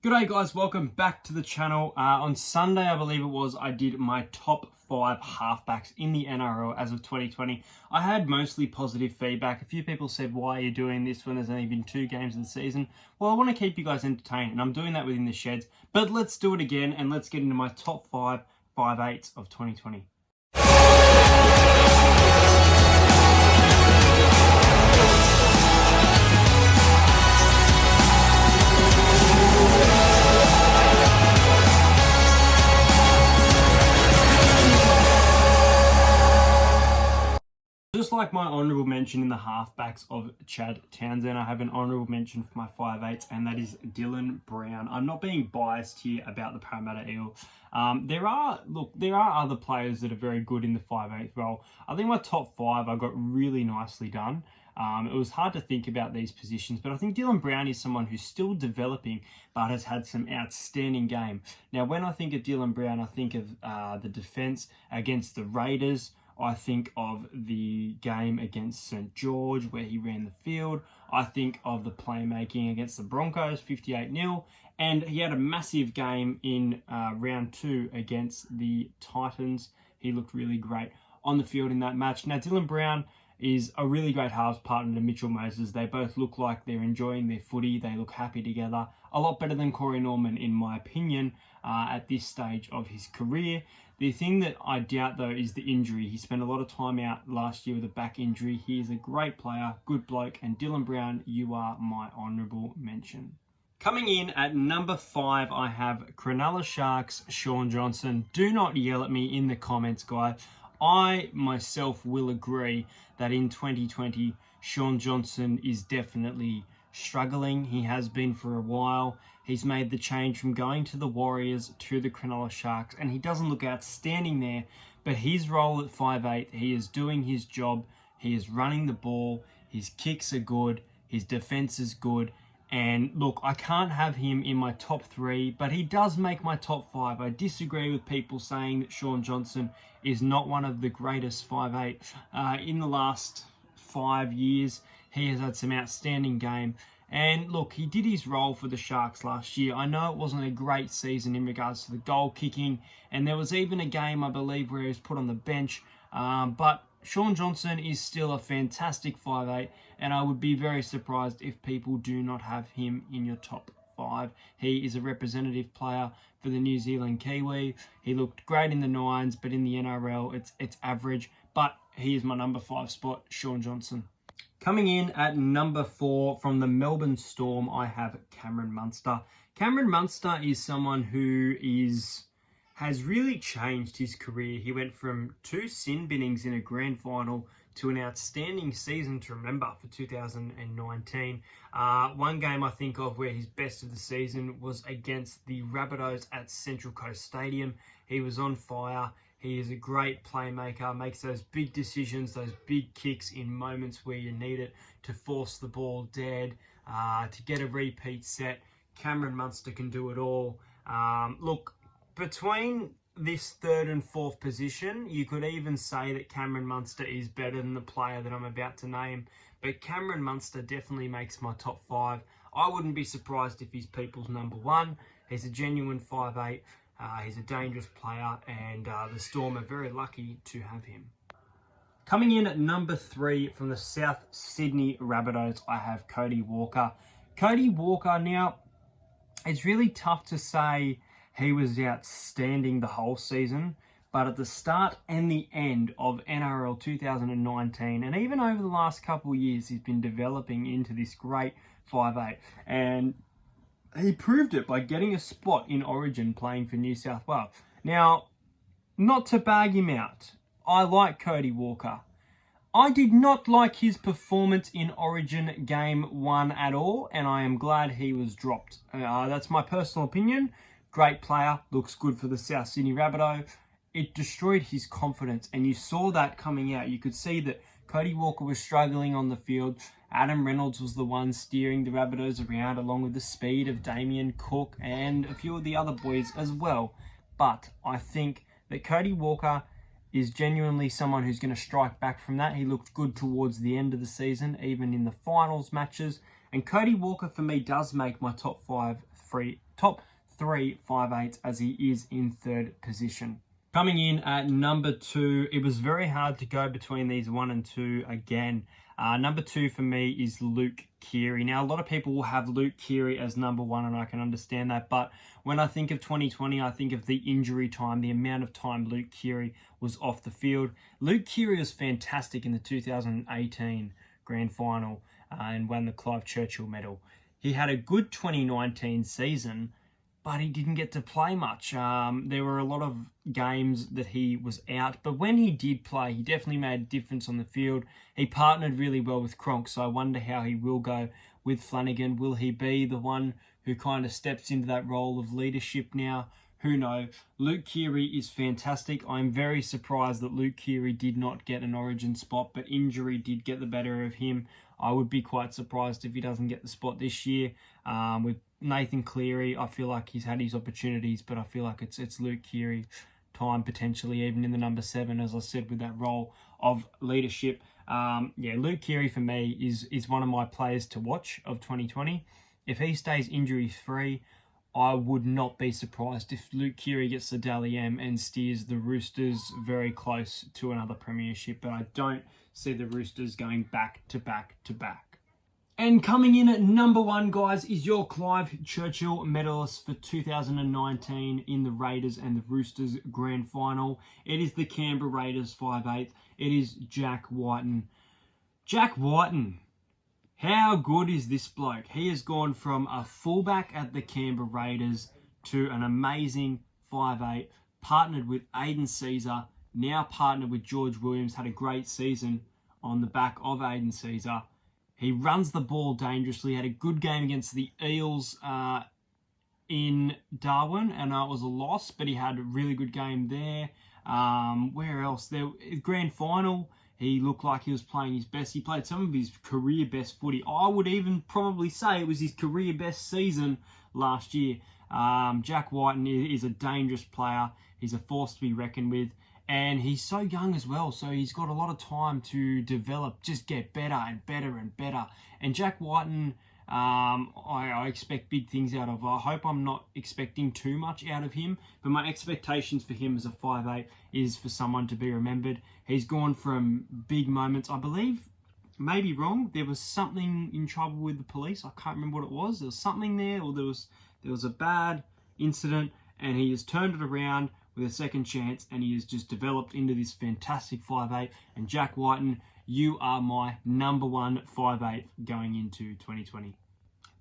G'day guys, welcome back to the channel. On Sunday, I believe it was, I did my top 5 halfbacks in the NRL as of 2020. I had mostly positive feedback. A few people said, why are you doing this when there's only been 2 games in the season? Well, I want to keep you guys entertained, and I'm doing that within the sheds. But let's do it again, and let's get into my top 5 5/8 of 2020. Just like my honourable mention in the halfbacks of Chad Townsend, I have an honourable mention for my 5/8, and that is Dylan Brown. I'm not being biased here about the Parramatta Eels. There are other players that are very good in the 5/8 role. I think my top 5 I got really nicely done. It was hard to think about these positions, but I think Dylan Brown is someone who's still developing, but has had some outstanding game. Now, when I think of Dylan Brown, I think of the defence against the Raiders. I think of the game against St. George where he ran the field. I think of the playmaking against the Broncos, 58-0. And he had a massive game in round 2 against the Titans. He looked really great on the field in that match. Now, Dylan Brown is a really great halves partner to Mitchell Moses. They both look like they're enjoying their footy. They look happy together. A lot better than Corey Norman, in my opinion, at this stage of his career. The thing that I doubt, though, is the injury. He spent a lot of time out last year with a back injury. He is a great player, good bloke, and Dylan Brown, you are my honourable mention. Coming in at number 5, I have Cronulla Sharks, Shaun Johnson. Do not yell at me in the comments, guys. I myself will agree that in 2020, Shaun Johnson is definitely struggling. He has been for a while. He's made the change from going to the Warriors to the Cronulla Sharks, and he doesn't look outstanding there, but his role at 5'8", he is doing his job. He is running the ball. His kicks are good. His defense is good. And look, I can't have him in my top 3, but he does make my top 5. I disagree with people saying that Shaun Johnson is not one of the greatest 5'8". In the last 5 years, he has had some outstanding game. And look, he did his role for the Sharks last year. I know it wasn't a great season in regards to the goal kicking, and there was even a game, I believe, where he was put on the bench. But Shaun Johnson is still a fantastic 5'8", and I would be very surprised if people do not have him in your top 5. He is a representative player for the New Zealand Kiwi. He looked great in the Nines, but in the NRL, it's average. But he is my number 5 spot, Shaun Johnson. Coming in at number 4 from the Melbourne Storm, I have Cameron Munster. Cameron Munster is someone who has really changed his career. He went from 2 sin binnings in a grand final to an outstanding season to remember for 2019. One game I think of where his best of the season was against the Rabbitohs at Central Coast Stadium. He was on fire. He is a great playmaker, makes those big decisions, those big kicks in moments where you need it to force the ball dead, to get a repeat set. Cameron Munster can do it all. Look, between this 3rd and 4th position, you could even say that Cameron Munster is better than the player that I'm about to name. But Cameron Munster definitely makes my top 5. I wouldn't be surprised if he's people's number 1. He's a genuine 5'8". He's a dangerous player, and the Storm are very lucky to have him. Coming in at number 3 from the South Sydney Rabbitohs, I have Cody Walker. Cody Walker, now, it's really tough to say he was outstanding the whole season, but at the start and the end of NRL 2019, and even over the last couple of years, he's been developing into this great 5'8". And he proved it by getting a spot in Origin playing for New South Wales. Now, not to bag him out, I like Cody Walker. I did not like his performance in Origin Game 1 at all, and I am glad he was dropped. That's my personal opinion. Great player, looks good for the South Sydney Rabbitohs. It destroyed his confidence, and you saw that coming out. You could see that Cody Walker was struggling on the field. Adam Reynolds was the one steering the Rabbitohs around, along with the speed of Damien Cook and a few of the other boys as well. But I think that Cody Walker is genuinely someone who's going to strike back from that. He looked good towards the end of the season, even in the finals matches. And Cody Walker, for me, does make my top 5 top three 5/8 as he is in third position. Coming in at number 2, it was very hard to go between these 1 and 2 again. Number 2 for me is Luke Keary. Now, a lot of people will have Luke Keary as number 1, and I can understand that. But when I think of 2020, I think of the injury time, the amount of time Luke Keary was off the field. Luke Keary was fantastic in the 2018 Grand Final and won the Clive Churchill Medal. He had a good 2019 season, but he didn't get to play much. There were a lot of games that he was out, but when he did play, he definitely made a difference on the field. He partnered really well with Cronk, so I wonder how he will go with Flanagan. Will he be the one who kind of steps into that role of leadership now? Who knows? Luke Keary is fantastic. I'm very surprised that Luke Keary did not get an Origin spot, but injury did get the better of him. I would be quite surprised if he doesn't get the spot this year. With Nathan Cleary, I feel like he's had his opportunities, but I feel like it's Luke Keary time potentially, even in the number 7, as I said, with that role of leadership. Yeah, Luke Keary for me is one of my players to watch of 2020. If he stays injury free, I would not be surprised if Luke Keary gets the Dally M and steers the Roosters very close to another premiership, but I don't see the Roosters going back to back to back. And coming in at number 1, guys, is your Clive Churchill medalist for 2019 in the Raiders and the Roosters Grand Final. It is the Canberra Raiders 5/8. It is Jack Wighton. Jack Wighton. How good is this bloke? He has gone from a fullback at the Canberra Raiders to an amazing 5/8, partnered with Aiden Caesar, now partnered with George Williams, had a great season on the back of Aiden Caesar. He runs the ball dangerously, had a good game against the Eels in Darwin, and it was a loss, but he had a really good game there. Where else? There, Grand Final, he looked like he was playing his best. He played some of his career best footy. I would even probably say it was his career best season last year. Jack Wighton is a dangerous player. He's a force to be reckoned with. And he's so young as well, so he's got a lot of time to develop, just get better and better and better. And Jack Wighton, I expect big things out of. I hope I'm not expecting too much out of him, but my expectations for him as a 5/8 is for someone to be remembered. He's gone from big moments, I believe, maybe wrong, there was something in trouble with the police. I can't remember what it was. There was something there, or there was a bad incident, and he has turned it around with a second chance, and he has just developed into this fantastic 5/8. And Jack Wighton, you are my number 1 5/8 going into 2020.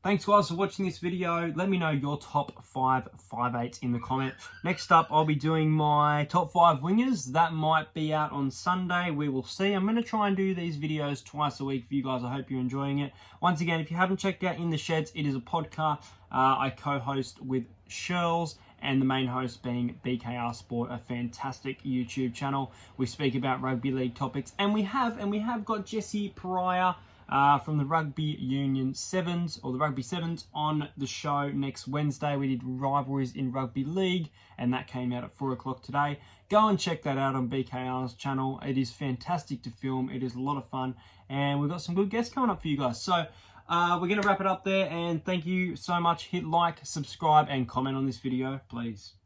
Thanks, guys, for watching this video. Let me know your top 5 5/8s in the comment. Next up, I'll be doing my top 5 wingers. That might be out on Sunday. We will see. I'm going to try and do these videos twice a week for you guys. I hope you're enjoying it. Once again, if you haven't checked out In the Sheds, it is a podcast I co-host with Shirls, and the main host being BKR Sport, a fantastic YouTube channel. We speak about rugby league topics, and we have got Jesse Pariah from the Rugby Union Sevens, or the Rugby Sevens, on the show next Wednesday. We did rivalries in rugby league, and that came out at 4 o'clock today. Go and check that out on BKR's channel. It is fantastic to film. It is a lot of fun, and we've got some good guests coming up for you guys. So we're going to wrap it up there, and thank you so much. Hit like, subscribe, and comment on this video, please.